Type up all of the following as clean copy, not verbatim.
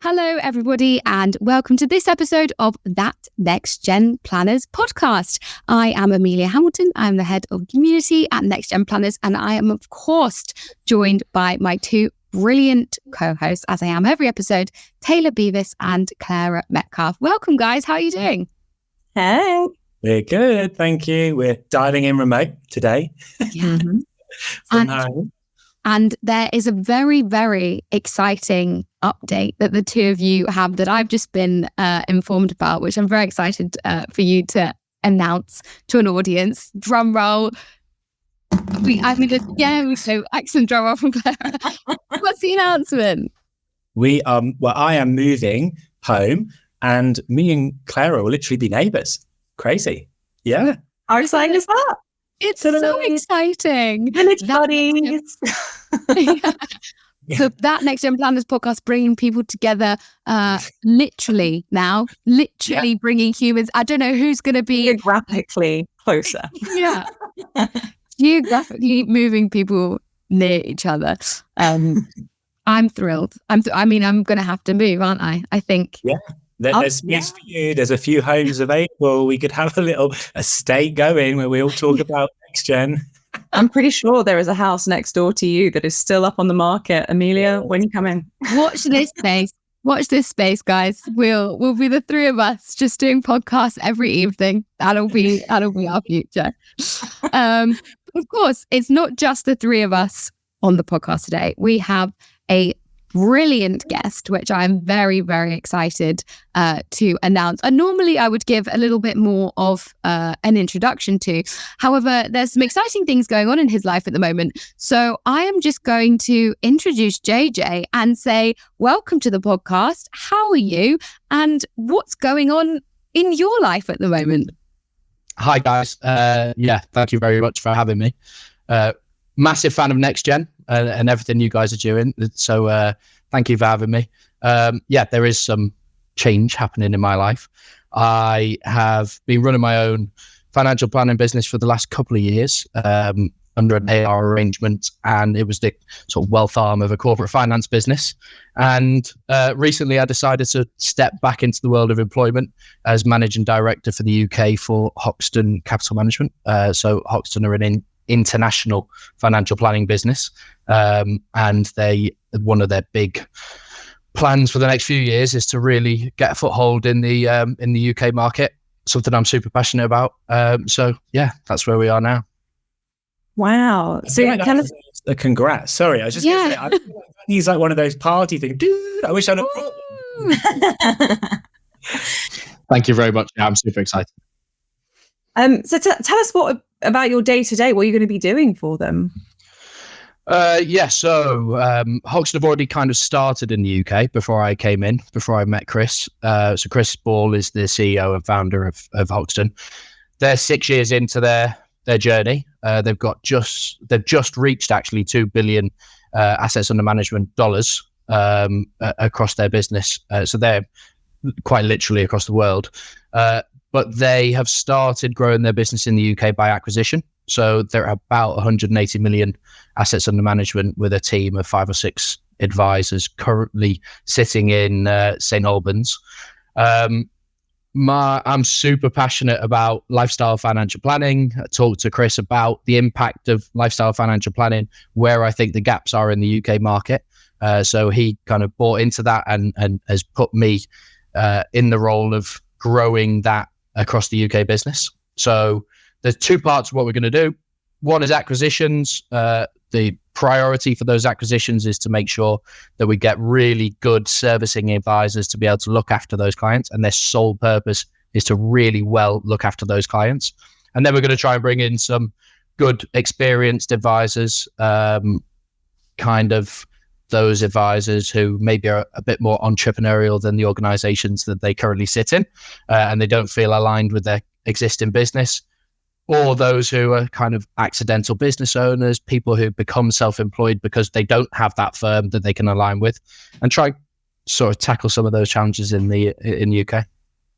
Hello, everybody, and welcome to this episode of That NextGen Planners Podcast. I am Amelia Hamilton. I'm the head of community at NextGen Planners, and I am, of course, joined by my two brilliant co-hosts, as I am every episode, Taylor Beavis and Clara Metcalf. Welcome, guys. How are you doing? Hey. We're good, thank you. We're dialing in remote today. From home. And there is a very, very exciting update that the two of you have that I've just been informed about, which I'm very excited for you to announce to an audience. Drum roll. So excellent drum roll from Clara. What's the announcement? I am moving home, and me and Clara will literally be neighbours. Crazy. Yeah. How exciting is that? It's so exciting. Village buddies. So That NextGen Planners Podcast, bringing people together, literally bringing humans. I don't know who's going to be geographically closer. Yeah, geographically moving people near each other. I'm thrilled. I'm going to have to move, aren't I? I think. Yeah. There's space for you. There's a few homes available. We could have a little estate going where we all talk about next gen. I'm pretty sure there is a house next door to you that is still up on the market. Amelia, when you come in, watch this space. Watch this space, guys. We'll be the three of us just doing podcasts every evening. That'll be our future. Of course, it's not just the three of us on the podcast today. We have a brilliant guest, which I'm very, very excited to announce. And normally I would give a little bit more of an introduction to. However, there's some exciting things going on in his life at the moment. So I am just going to introduce JJ and say, welcome to the podcast. How are you? And what's going on in your life at the moment? Hi, guys. Thank you very much for having me. Massive fan of NextGen and everything you guys are doing. So thank you for having me. There is some change happening in my life. I have been running my own financial planning business for the last couple of years under an AR arrangement, and it was the sort of wealth arm of a corporate finance business. And recently I decided to step back into the world of employment as managing director for the UK for Hoxton Capital Management. So Hoxton are an international financial planning business, and one of their big plans for the next few years is to really get a foothold in the UK market, something I'm super passionate about. That's where we are now. Wow. So tell us a congrats. Sorry, I was just gonna say, I feel like he's like one of those party things. Dude, I wish I'd have. Thank you very much. Yeah, I'm super excited. So tell us about your day to day. What are you going to be doing for them? Hoxton have already kind of started in the UK before I came in, before I met Chris. So Chris Ball is the CEO and founder of Hoxton. They're 6 years into their journey. They've just reached actually $2 billion assets under management dollars across their business. So they're quite literally across the world. But they have started growing their business in the UK by acquisition. So they're about 180 million assets under management with a team of 5 or 6 advisors currently sitting in St. Albans. I'm super passionate about lifestyle financial planning. I talked to Chris about the impact of lifestyle financial planning, where I think the gaps are in the UK market. So he kind of bought into that and has put me in the role of growing that across the UK business. So there's 2 parts of what we're going to do. One is acquisitions. The priority for those acquisitions is to make sure that we get really good servicing advisors to be able to look after those clients, and their sole purpose is to really well look after those clients. And then we're going to try and bring in some good experienced advisors, kind of those advisors who maybe are a bit more entrepreneurial than the organizations that they currently sit in, and they don't feel aligned with their existing business, or those who are kind of accidental business owners, people who become self-employed because they don't have that firm that they can align with, and try sort of tackle some of those challenges in the UK.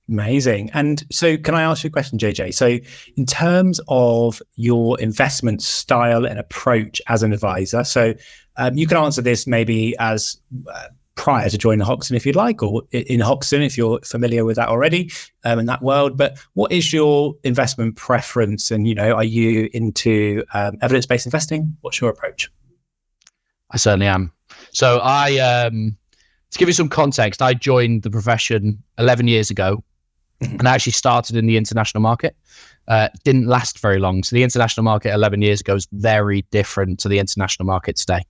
Amazing. And so can I ask you a question, JJ? So in terms of your investment style and approach as an advisor, so you can answer this maybe as prior to joining Hoxton if you'd like, or in Hoxton if you're familiar with that already, in that world. But what is your investment preference? And, are you into evidence-based investing? What's your approach? I certainly am. So to give you some context, I joined the profession 11 years ago, and I actually started in the international market. Didn't last very long. So the international market 11 years ago is very different to the international market today.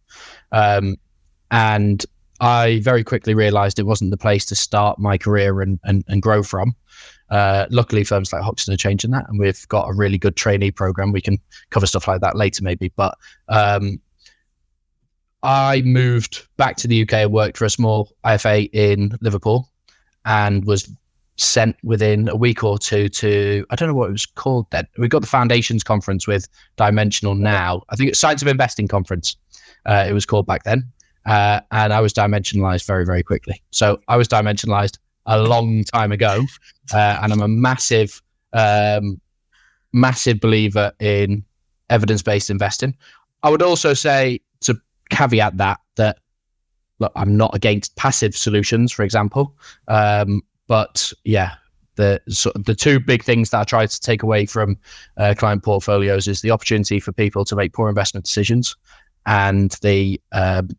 And I very quickly realized it wasn't the place to start my career and grow from. Luckily, firms like Hoxton are changing that, and we've got a really good trainee program. We can cover stuff like that later, maybe. But I moved back to the UK and worked for a small IFA in Liverpool, and was sent within a week or two to, I don't know what it was called then. We got the Foundations Conference with Dimensional now. I think it's Science of Investing Conference, it was called back then. And I was dimensionalized very, very quickly. So I was dimensionalized a long time ago, and I'm a massive believer in evidence-based investing. I would also say, to caveat that look, I'm not against passive solutions, for example. But yeah, the two big things that I try to take away from client portfolios is the opportunity for people to make poor investment decisions, and the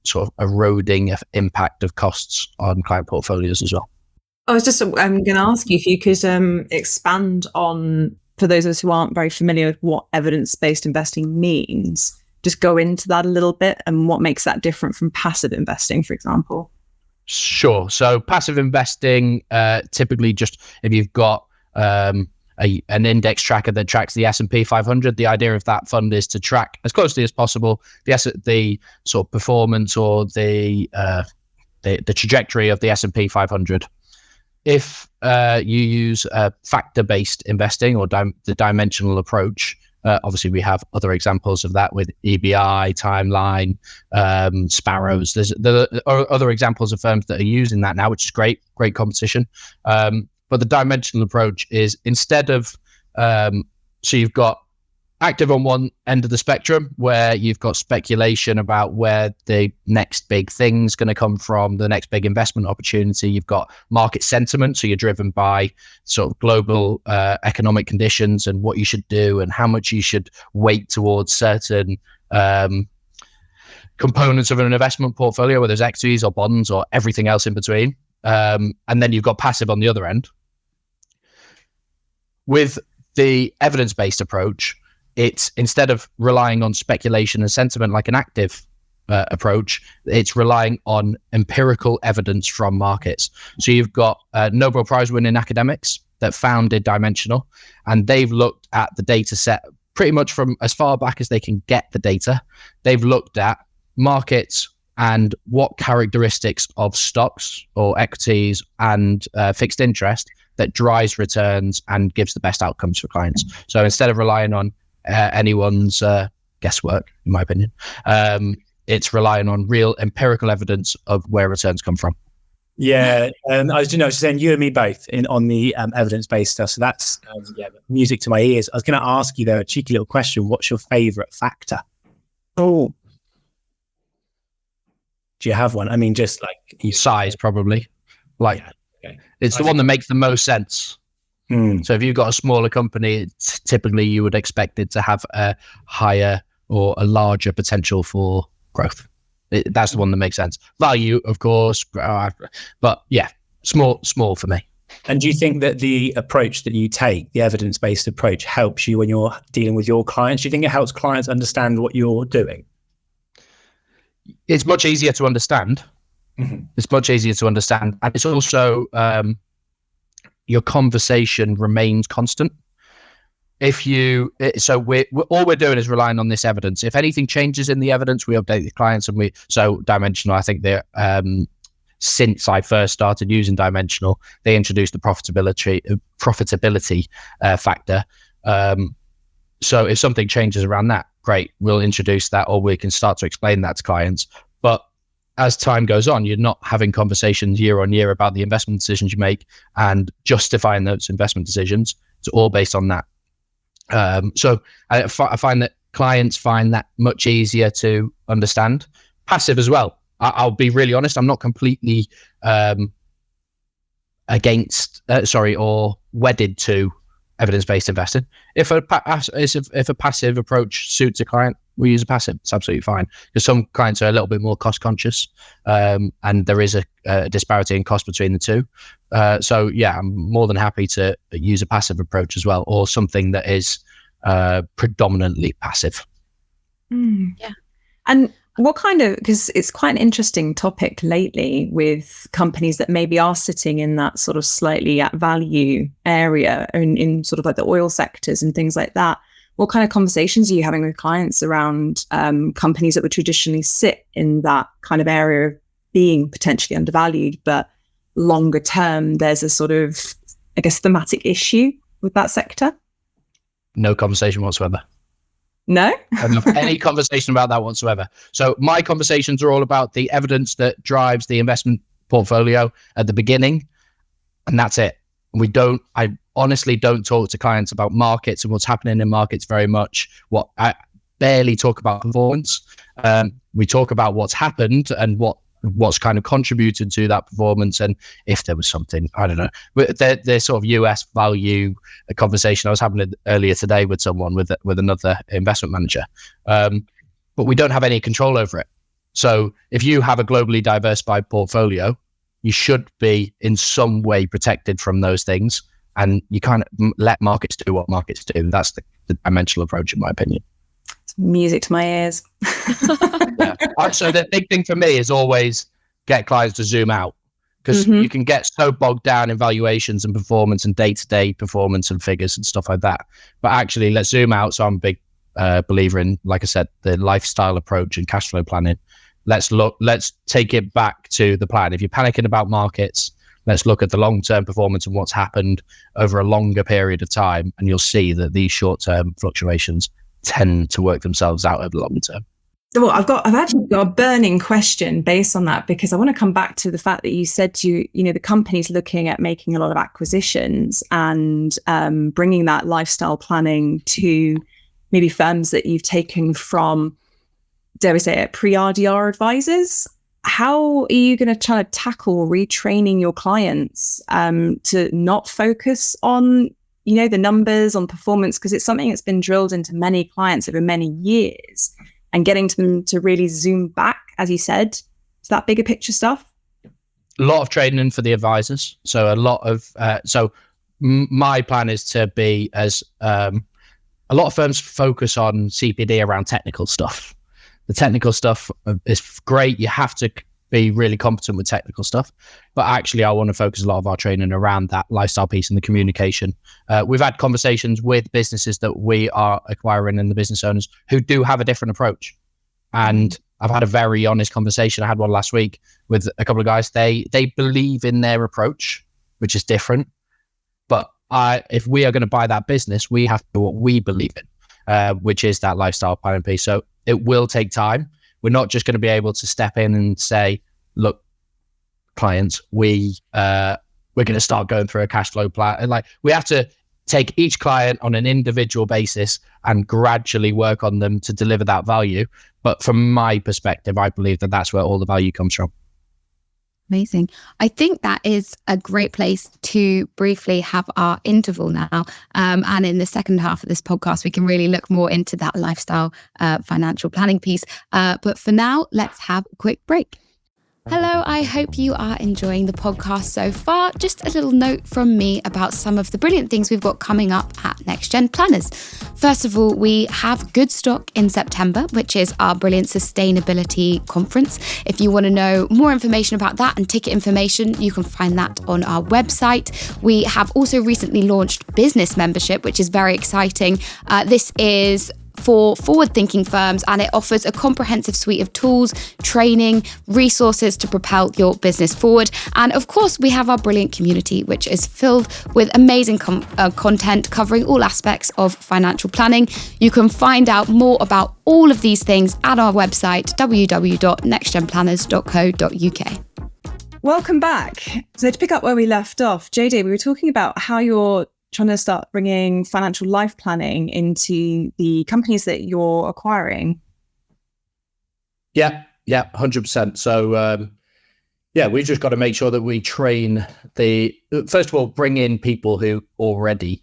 sort of eroding impact of costs on client portfolios as well. I was just going to ask you if you could expand on, for those of us who aren't very familiar with what evidence-based investing means, just go into that a little bit and what makes that different from passive investing, for example. Sure. So passive investing, typically just if you've got an index tracker that tracks the S&P 500, the idea of that fund is to track as closely as possible the sort of performance or the trajectory of the S&P 500. If you use factor-based investing or the dimensional approach, obviously we have other examples of that with EBI, Timeline, Sparrows. There are other examples of firms that are using that now, which is great competition. But the dimensional approach is, instead of, so you've got active on one end of the spectrum, where you've got speculation about where the next big thing's going to come from, the next big investment opportunity. You've got market sentiment, so you're driven by sort of global economic conditions and what you should do and how much you should weight towards certain components of an investment portfolio, whether it's equities or bonds or everything else in between. And then you've got passive on the other end. With the evidence-based approach, it's, instead of relying on speculation and sentiment like an active approach, it's relying on empirical evidence from markets. So you've got Nobel Prize winning academics that founded Dimensional, and they've looked at the data set pretty much from as far back as they can get the data. They've looked at markets and what characteristics of stocks or equities and fixed interest that drives returns and gives the best outcomes for clients. So instead of relying on anyone's guesswork, in my opinion, it's relying on real empirical evidence of where returns come from. Yeah, I was just saying, you and me both on the evidence-based stuff. So that's music to my ears. I was going to ask you, though, a cheeky little question. What's your favourite factor? Oh, do you have one? I mean, just like size, probably. It's the one that makes the most sense. So if you've got a smaller company, typically you would expect it to have a higher or a larger potential for growth. That's the one that makes sense. Value, of course, but yeah, small for me. And do you think that the approach that you take, the evidence-based approach, helps you when you're dealing with your clients? Do you think it helps clients understand what you're doing? It's much easier to understand. Mm-hmm. It's much easier to understand. And it's also, your conversation remains constant. So all we're doing is relying on this evidence. If anything changes in the evidence, we update the clients, and so Dimensional, I think they're, since I first started using Dimensional, they introduced the profitability factor. So if something changes around that, great, we'll introduce that, or we can start to explain that to clients. But as time goes on, you're not having conversations year on year about the investment decisions you make and justifying those investment decisions. It's all based on that. So I find that clients find that much easier to understand. Passive as well. I'll be really honest. I'm not completely or wedded to evidence-based investing. If a passive approach suits a client, we use a passive. It's absolutely fine, because some clients are a little bit more cost conscious, and there is a disparity in cost between the two. So yeah, I'm more than happy to use a passive approach as well, or something that is predominantly passive. Yeah. And what kind of, because it's quite an interesting topic lately with companies that maybe are sitting in that sort of slightly at value area in sort of like the oil sectors and things like that. What kind of conversations are you having with clients around companies that would traditionally sit in that kind of area of being potentially undervalued, but longer term, there's a sort of, I guess, thematic issue with that sector? No conversation whatsoever. No? I don't have any conversation about that whatsoever. So my conversations are all about the evidence that drives the investment portfolio at the beginning, and that's it. I honestly don't talk to clients about markets and what's happening in markets very much. I barely talk about performance. We talk about what's happened and what's kind of contributed to that performance, and if there was something, I don't know. The sort of US value conversation I was having earlier today with someone with another investment manager, but we don't have any control over it. So if you have a globally diversified portfolio, you should be in some way protected from those things, and you kind of let markets do what markets do. That's the dimensional approach, in my opinion. It's music to my ears. Yeah. So the big thing for me is always get clients to zoom out, because you can get so bogged down in valuations and performance and day-to-day performance and figures and stuff like that. But actually, let's zoom out. So I'm a big believer in, like I said, the lifestyle approach and cash flow planning. Let's take it back to the plan. If you're panicking about markets, let's look at the long-term performance and what's happened over a longer period of time, and you'll see that these short-term fluctuations tend to work themselves out over the long term. Well, I've actually got a burning question based on that, because I want to come back to the fact that you said the company's looking at making a lot of acquisitions and bringing that lifestyle planning to maybe firms that you've taken from, dare we say it, pre-RDR advisors. How are you going to try to tackle retraining your clients to not focus on the numbers, on performance, because it's something that's been drilled into many clients over many years, and getting to them to really zoom back, as you said, to that bigger picture stuff? A lot of training for the advisors. So a lot of, my plan is to be as, a lot of firms focus on CPD around technical stuff. The technical stuff is great. You have to be really competent with technical stuff. But actually, I want to focus a lot of our training around that lifestyle piece and the communication. We've had conversations with businesses that we are acquiring and the business owners who do have a different approach. And I've had a very honest conversation. I had one last week with a couple of guys. They believe in their approach, which is different. But if we are going to buy that business, we have to do what we believe in, which is that lifestyle planning piece. So it will take time. We're not just going to be able to step in and say, look, clients, we're going to start going through a cash flow plan. And we have to take each client on an individual basis and gradually work on them to deliver that value. But from my perspective, I believe that that's where all the value comes from. Amazing. I think that is a great place to briefly have our interval now. And in the second half of this podcast, we can really look more into that lifestyle financial planning piece. But for now, let's have a quick break. Hello, I hope you are enjoying the podcast so far. Just a little note from me about some of the brilliant things we've got coming up at NextGen Planners. First of all, we have Good Stock in September, which is our brilliant sustainability conference. If you want to know more information about that and ticket information, you can find that on our website. We have also recently launched business membership, which is very exciting. This is for forward-thinking firms, and it offers a comprehensive suite of tools, training, resources to propel your business forward. And of course, we have our brilliant community, which is filled with amazing content covering all aspects of financial planning. You can find out more about all of these things at our website, www.nextgenplanners.co.uk. Welcome back. So to pick up where we left off, JD, we were talking about how you're trying to start bringing financial life planning into the companies that you're acquiring. Yeah. Yeah, 100%. So, we've just got to make sure that we train first of all, bring in people who already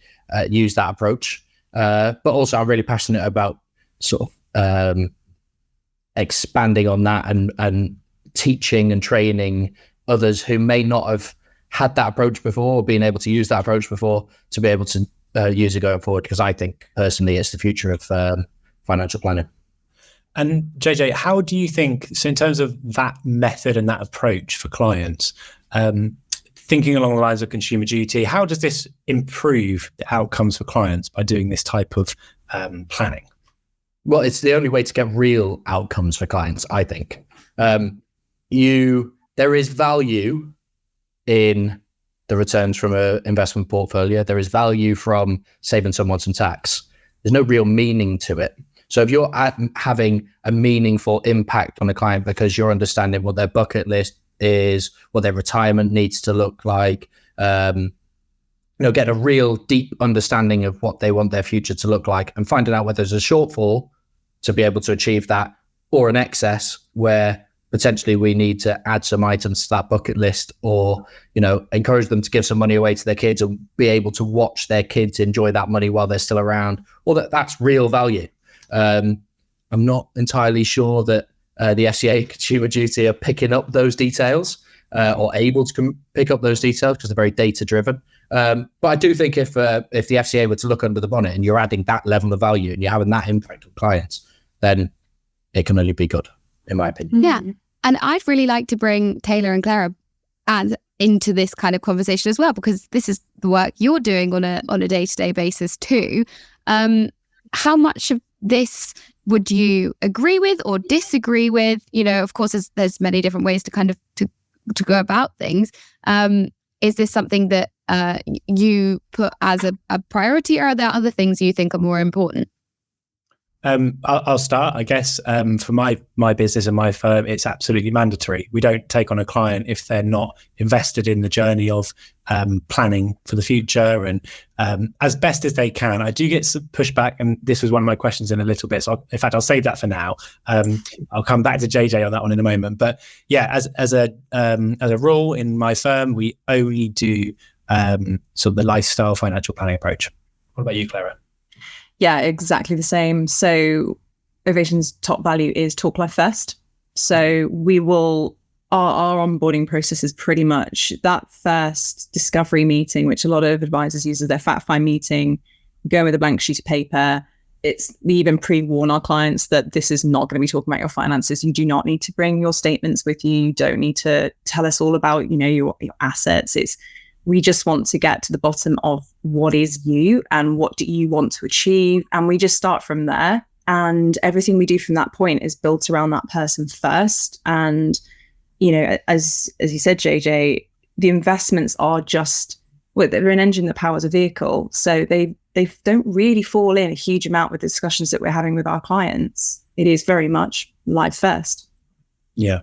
use that approach. But also I'm really passionate about sort of expanding on that and teaching and training others who may not have had that approach before or been able to use that approach before to be able to use it going forward. Because I think personally it's the future of financial planning. And JJ, how do you think, so in terms of that method and that approach for clients, thinking along the lines of consumer duty, how does this improve the outcomes for clients by doing this type of planning? Well, it's the only way to get real outcomes for clients, I think. There is value in the returns from an investment portfolio. There is value from saving someone some tax. There's no real meaning to it. So if you're having a meaningful impact on a client because you're understanding what their bucket list is, what their retirement needs to look like, get a real deep understanding of what they want their future to look like, and finding out whether there's a shortfall to be able to achieve that or an excess where potentially we need to add some items to that bucket list, or, encourage them to give some money away to their kids and be able to watch their kids enjoy that money while they're still around, or that's real value. I'm not entirely sure that the FCA Consumer Duty are picking up those details or able to pick up those details because they're very data driven. But I do think if the FCA were to look under the bonnet and you're adding that level of value and you're having that impact on clients, then it can only be good, in my opinion. Yeah. And I'd really like to bring Taylor and Clara into this kind of conversation as well, because this is the work you're doing on a day-to-day basis too. How much of this would you agree with or disagree with? Of course, there's many different ways to kind of to go about things. Is this something that you put as a priority, or are there other things you think are more important? I'll start, I guess. For my business and my firm, it's absolutely mandatory. We don't take on a client if they're not invested in the journey of planning for the future and as best as they can. I do get some pushback, and this was one of my questions in a little bit. So in fact, I'll save that for now. I'll come back to JJ on that one in a moment. But yeah, as a rule in my firm, we only do sort of the lifestyle financial planning approach. What about you, Clara? Yeah, exactly the same. So Ovation's top value is talk life first. So our onboarding process is pretty much that first discovery meeting, which a lot of advisors use as their fact find meeting, go with a blank sheet of paper. We even pre-warn our clients that this is not going to be talking about your finances. You do not need to bring your statements with you. You don't need to tell us all about, your assets. We just want to get to the bottom of what is you and what do you want to achieve. And we just start from there. And everything we do from that point is built around that person first. And, as you said, JJ, the investments are they're an engine that powers a vehicle. So they don't really fall in a huge amount with the discussions that we're having with our clients. It is very much life first. Yeah.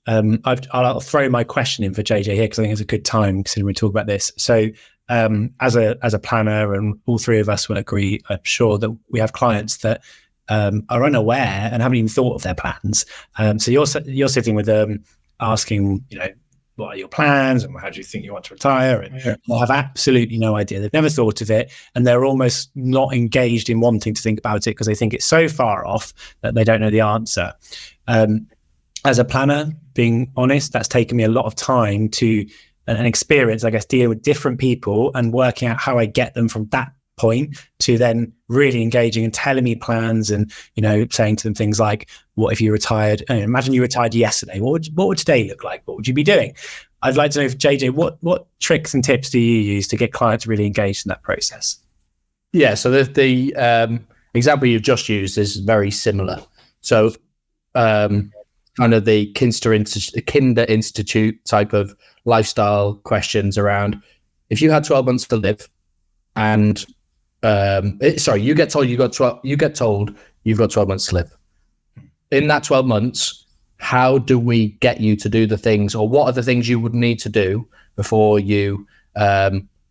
I'll throw my question in for JJ here because I think it's a good time considering we talk about this. So as a planner, and all three of us will agree, I'm sure, that we have clients that are unaware and haven't even thought of their plans. So you're sitting with them asking, what are your plans and how do you think you want to retire? And they have absolutely no idea. They've never thought of it, and they're almost not engaged in wanting to think about it because they think it's so far off that they don't know the answer. As a planner, being honest, that's taken me a lot of time to an experience, I guess, dealing with different people and working out how I get them from that point to then really engaging and telling me plans and, saying to them things like, what if you retired? Imagine you retired yesterday. What would today look like? What would you be doing? I'd like to know, if JJ, what tricks and tips do you use to get clients really engaged in that process? Yeah, so the example you've just used is very similar. So kind of the Kinder Institute type of lifestyle questions around, if you had 12 months to live and you get told you've got 12 months to live. In that 12 months, how do we get you to do the things, or what are the things you would need to do before you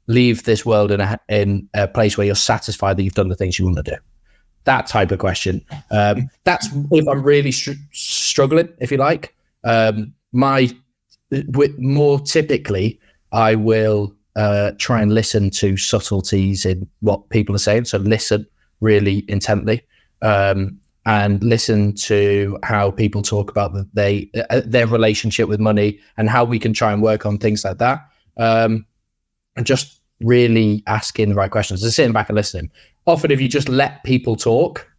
leave this world in a place where you're satisfied that you've done the things you want to do? That type of question. That's if I'm really struggling, if you like. More typically, I will try and listen to subtleties in what people are saying. So listen really intently, and listen to how people talk about their relationship with money and how we can try and work on things like that. And just really asking the right questions, just sitting back and listening. Often, if you just let people talk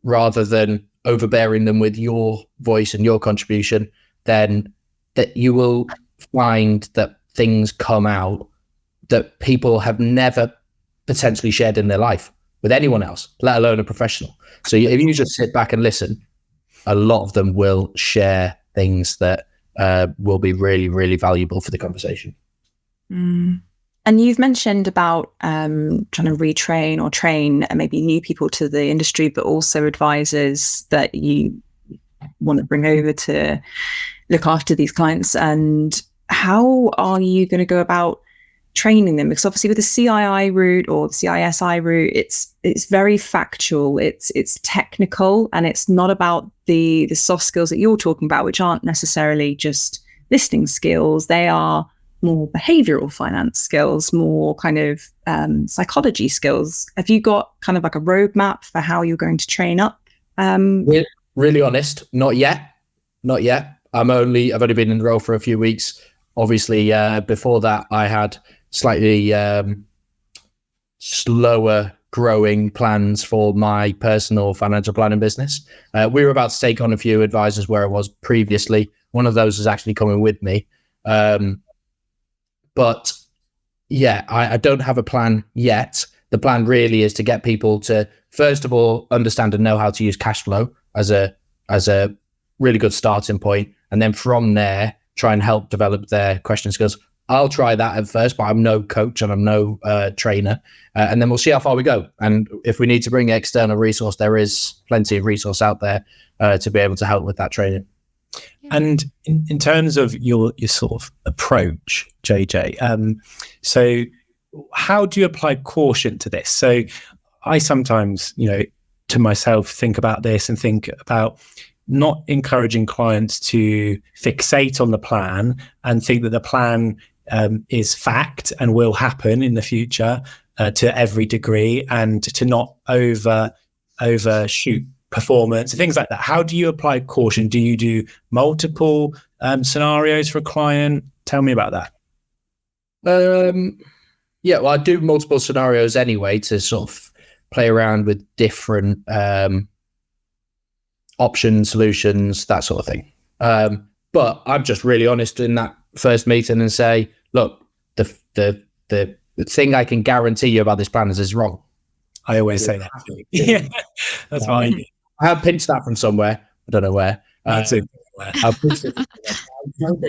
rather than overbearing them with your voice and your contribution, then that you will find that things come out that people have never potentially shared in their life with anyone else, let alone a professional. So if you just sit back and listen, a lot of them will share things that will be really, really valuable for the conversation. Mm. And you've mentioned about trying to retrain or train maybe new people to the industry, but also advisors that you want to bring over to look after these clients. And how are you going to go about training them? Because obviously with the CII route or the CISI route, it's very factual, it's technical, and it's not about the soft skills that you're talking about, which aren't necessarily just listening skills. They are more behavioral finance skills, more kind of psychology skills. Have you got kind of like a roadmap for how you're going to train up? Really honest, not yet. I've only been in the role for a few weeks. Obviously, before that, I had slightly slower growing plans for my personal financial planning business. We were about to take on a few advisors where I was previously. One of those is actually coming with me. But yeah, I don't have a plan yet. The plan really is to get people to, first of all, understand and know how to use cash flow as a really good starting point. And then from there, try and help develop their question skills. I'll try that at first, but I'm no coach and I'm no trainer. And then we'll see how far we go. And if we need to bring external resource, there is plenty of resource out there to be able to help with that training. And in terms of your sort of approach, JJ, so how do you apply caution to this? So I sometimes, to myself, think about this and think about not encouraging clients to fixate on the plan and think that the plan is fact and will happen in the future to every degree, and to not overshoot performance and things like that. How do you apply caution? Do you do multiple scenarios for a client? Tell me about that. Yeah, well, I do multiple scenarios anyway to sort of play around with different options, solutions, that sort of thing. But I'm just really honest in that first meeting and say, look, the thing I can guarantee you about this plan is wrong. I always say that. Yeah, that's why I do. I have pinched that from somewhere. I don't know where. I've pinched it.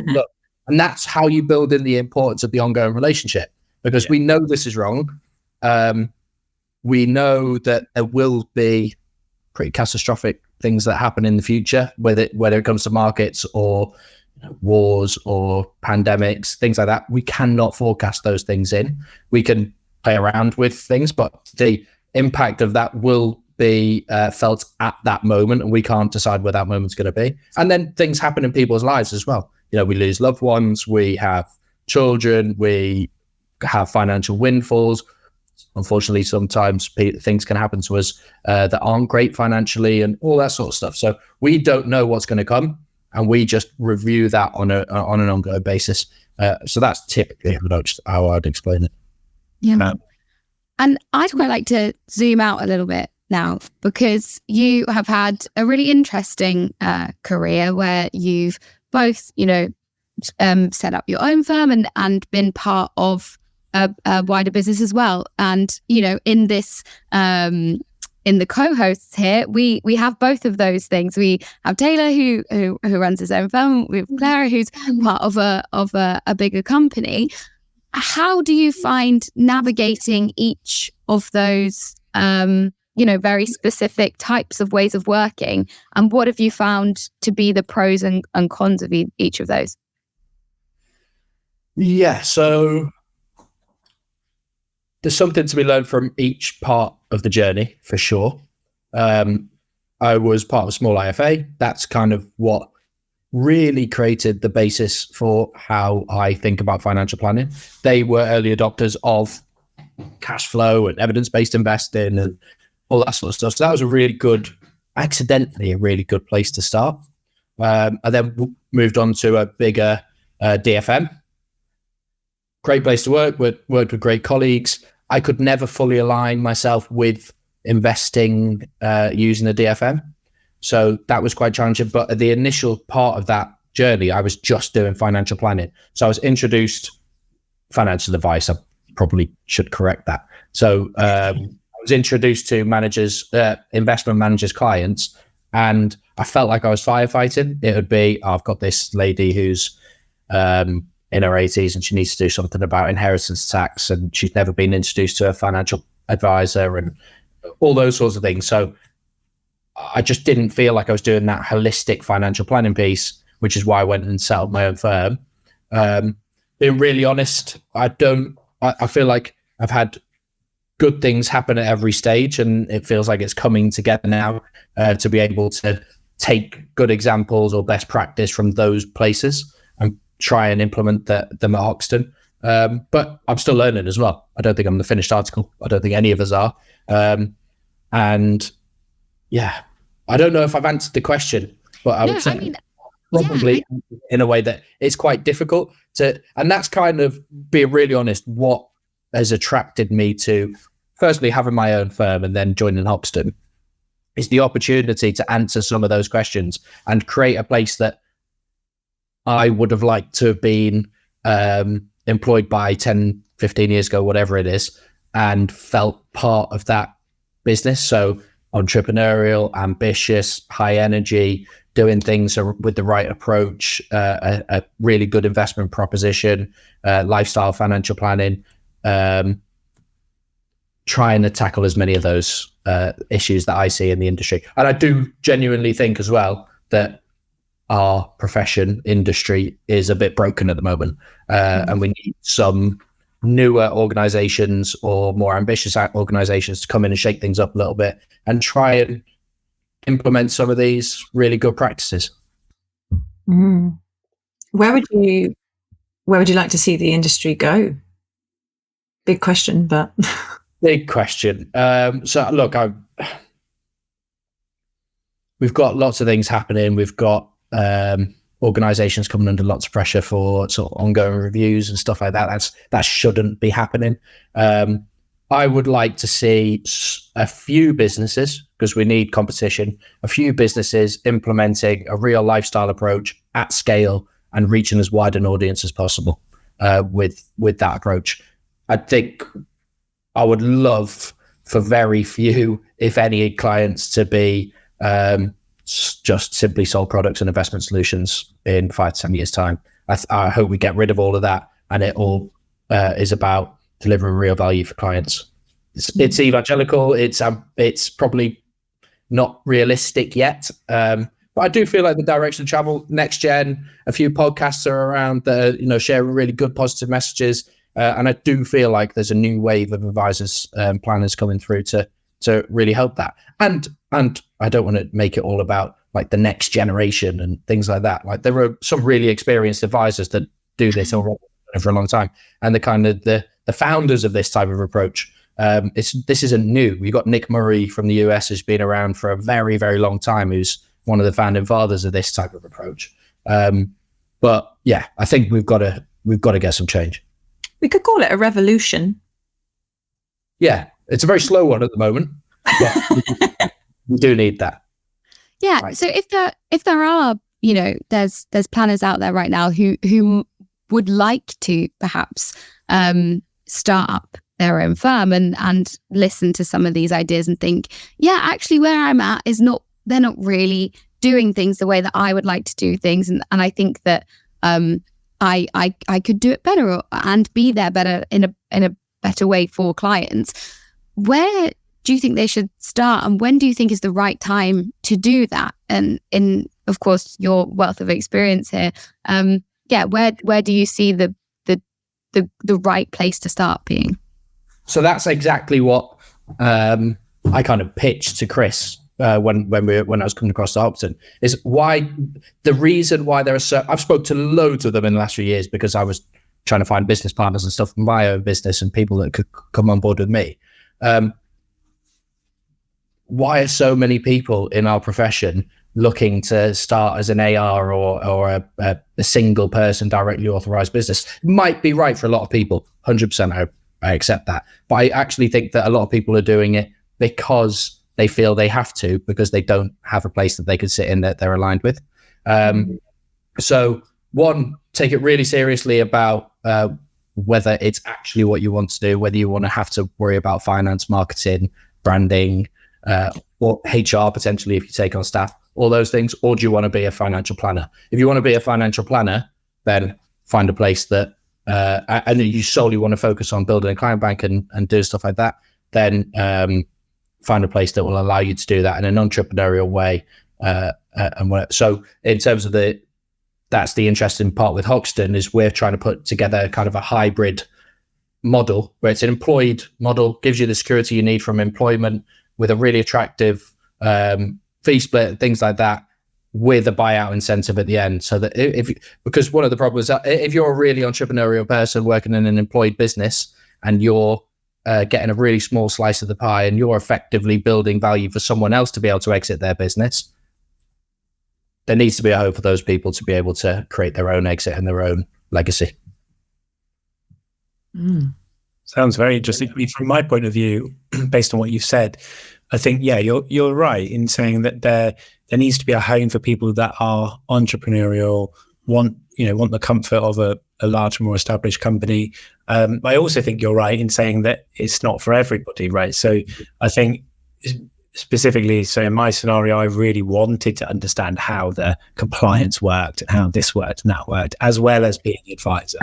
Look, and that's how you build in the importance of the ongoing relationship, because we know this is wrong. We know that there will be pretty catastrophic things that happen in the future, whether it comes to markets or wars or pandemics, things like that. We cannot forecast those things in. We can play around with things, but the impact of that will be felt at that moment, and we can't decide where that moment's going to be. And then things happen in people's lives as well. We lose loved ones, we have children, we have financial windfalls. Unfortunately, sometimes things can happen to us that aren't great financially and all that sort of stuff. So we don't know what's going to come, and we just review that on an ongoing basis. So that's typically how I'd explain it. Yeah. And I'd quite like to zoom out a little bit now, because you have had a really interesting career where you've both, set up your own firm and been part of a wider business as well. And, in this, in the co-hosts here, we have both of those things. We have Taylor who runs his own firm. We have Clara who's part of a bigger company. How do you find navigating each of those, very specific types of ways of working? And what have you found to be the pros and cons of each of those? Yeah, so there's something to be learned from each part of the journey, for sure. I I was part of a small IFA. That's kind of what really created the basis for how I think about financial planning. They were early adopters of cash flow and evidence-based investing and all that sort of stuff. So that was accidentally a really good place to start. I then moved on to a bigger DFM. Great place to work, worked with great colleagues. I could never fully align myself with investing using a DFM. So that was quite challenging. But at the initial part of that journey, I was just doing financial planning. So I was introduced financial advice. I probably should correct that. So I was introduced to investment managers, clients, and I felt like I was firefighting. It would be, I've got this lady who's in her 80s and she needs to do something about inheritance tax and she's never been introduced to a financial advisor and all those sorts of things. So I just didn't feel like I was doing that holistic financial planning piece, which is why I went and set up my own firm. Being really honest, I feel like I've had good things happen at every stage and it feels like it's coming together now to be able to take good examples or best practice from those places and try and implement them at Hoxton. But I'm still learning as well. I don't think I'm the finished article. I don't think any of us are. And yeah, I don't know if I've answered the question, but I would say probably in a way that it's quite difficult to, and that's kind of, being really honest, what has attracted me to firstly having my own firm and then joining Hoxton is the opportunity to answer some of those questions and create a place that I would have liked to have been employed by 10, 15 years ago, whatever it is, and felt part of that business. So entrepreneurial, ambitious, high energy, doing things with the right approach, a really good investment proposition, lifestyle financial planning, trying to tackle as many of those issues that I see in the industry. And I do genuinely think as well that our profession industry is a bit broken at the moment, and we need some newer organizations or more ambitious organizations to come in and shake things up a little bit and try and implement some of these really good practices. Mm. Where would you like to see the industry go? Big question, but big question. So look, we've got lots of things happening. We've got organizations coming under lots of pressure for sort of ongoing reviews and stuff like that. That shouldn't be happening. I would like to see a few businesses, because we need competition, a few businesses implementing a real lifestyle approach at scale and reaching as wide an audience as possible with that approach. I think I would love for very few, if any, clients to be just simply sold products and investment solutions in 5 to 10 years' time. I hope we get rid of all of that and it all is about delivering real value for clients. It's evangelical. It's probably not realistic yet, but I do feel like the direction of travel, NextGen, a few podcasts are around that share really good positive messages, and I do feel like there's a new wave of advisors, planners coming through to really help that. And I don't want to make it all about like the next generation and things like that. Like there are some really experienced advisors that do this already for a long time, and the kind of the founders of this type of approach. This isn't new. We've got Nick Murray from the US, who's been around for a very, very long time, who's one of the founding fathers of this type of approach. But yeah, I think we've got to get some change. We could call it a revolution. Yeah, it's a very slow one at the moment, but we do need that. Yeah. Right. So if there are, there's planners out there right now who would like to perhaps start up their own firm and listen to some of these ideas and think, yeah, actually where I'm at is they're not really doing things the way that I would like to do things. And I think that I could do it better and be there better in a better way for clients. Where do you think they should start, and when do you think is the right time to do that? And in, of course, your wealth of experience here, where do you see the right place to start being? So that's exactly what I kind of pitched to Chris when I was coming across to Hoxton, is why the reason why there are I've spoke to loads of them in the last few years because I was trying to find business partners and stuff for my own business and people that could come on board with me. Why are so many people in our profession looking to start as an AR or a single person directly authorized business? It might be right for a lot of people, 100%. I accept that. But I actually think that a lot of people are doing it because they feel they have to, because they don't have a place that they could sit in that they're aligned with. So one, take it really seriously about whether it's actually what you want to do, whether you want to have to worry about finance, marketing, branding, or HR potentially if you take on staff, all those things, or do you want to be a financial planner? If you want to be a financial planner, then find a place that, and you solely want to focus on building a client bank and do stuff like that, then find a place that will allow you to do that in an entrepreneurial way. So in terms of that's the interesting part with Hoxton, is we're trying to put together kind of a hybrid model where it's an employed model, gives you the security you need from employment with a really attractive fee split, things like that, with a buyout incentive at the end. So that because one of the problems is that if you're a really entrepreneurial person working in an employed business and you're getting a really small slice of the pie and you're effectively building value for someone else to be able to exit their business, there needs to be a hope for those people to be able to create their own exit and their own legacy. Sounds very interesting. From my point of view, based on what you've said, I think, yeah, you're right in saying that there needs to be a home for people that are entrepreneurial, want the comfort of a large, more established company. I also think you're right in saying that it's not for everybody, right? So I think specifically, so in my scenario, I really wanted to understand how the compliance worked and how this worked and that worked, as well as being an advisor.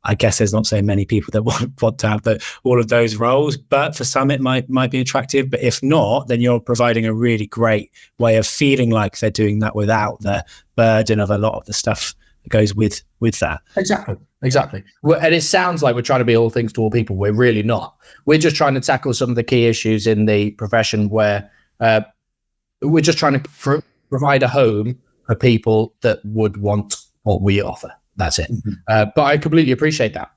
I guess there's not so many people that want to have all of those roles, but for some it might be attractive. But if not, then you're providing a really great way of feeling like they're doing that without the burden of a lot of the stuff that goes with that. Exactly. Well, and it sounds like we're trying to be all things to all people. We're really not. We're just trying to tackle some of the key issues in the profession where we're just trying to provide a home for people that would want what we offer. That's it. But I completely appreciate that.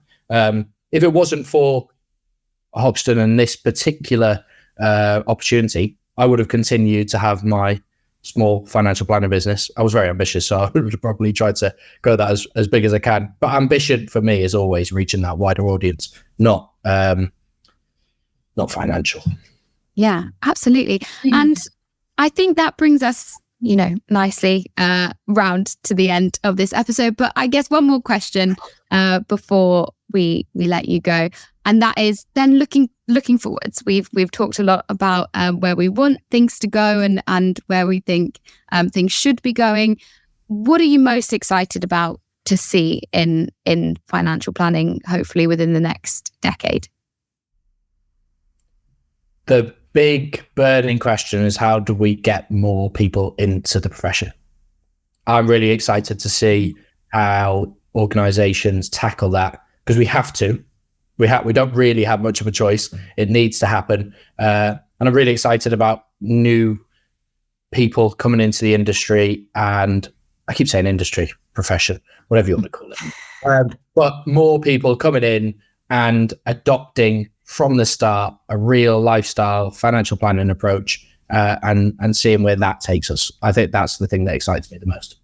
If it wasn't for Hoxton and this particular opportunity, I would have continued to have my small financial planning business. I was very ambitious, so I would have probably tried to grow that as big as I can. But ambition for me is always reaching that wider audience, not financial. Yeah, absolutely. And I think that brings us nicely round to the end of this episode. But I guess one more question before we let you go, and that is then looking forwards. We've talked a lot about where we want things to go and where we think things should be going. What are you most excited about to see in financial planning, hopefully within the next decade? The big burning question is, how do we get more people into the profession? I'm really excited to see how organizations tackle that, because we have to. We don't really have much of a choice. It needs to happen. And I'm really excited about new people coming into the industry, and I keep saying industry, profession, whatever you want to call it. But more people coming in and adopting from the start a real lifestyle financial planning approach, and seeing where that takes us. I think that's the thing that excites me the most.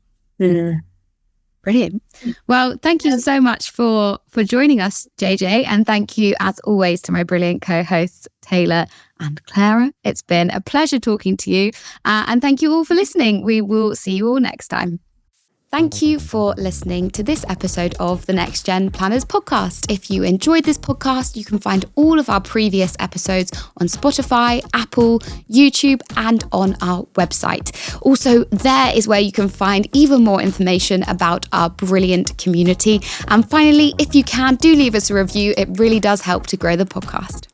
Brilliant. Well, thank you so much for joining us, JJ, and thank you as always to my brilliant co-hosts Taylor and Clara. It's been a pleasure talking to you, and thank you all for listening. We will see you all next time. Thank you for listening to this episode of the NextGen Planners Podcast. If you enjoyed this podcast, you can find all of our previous episodes on Spotify, Apple, YouTube, and on our website. Also, there is where you can find even more information about our brilliant community. And finally, if you can, do leave us a review. It really does help to grow the podcast.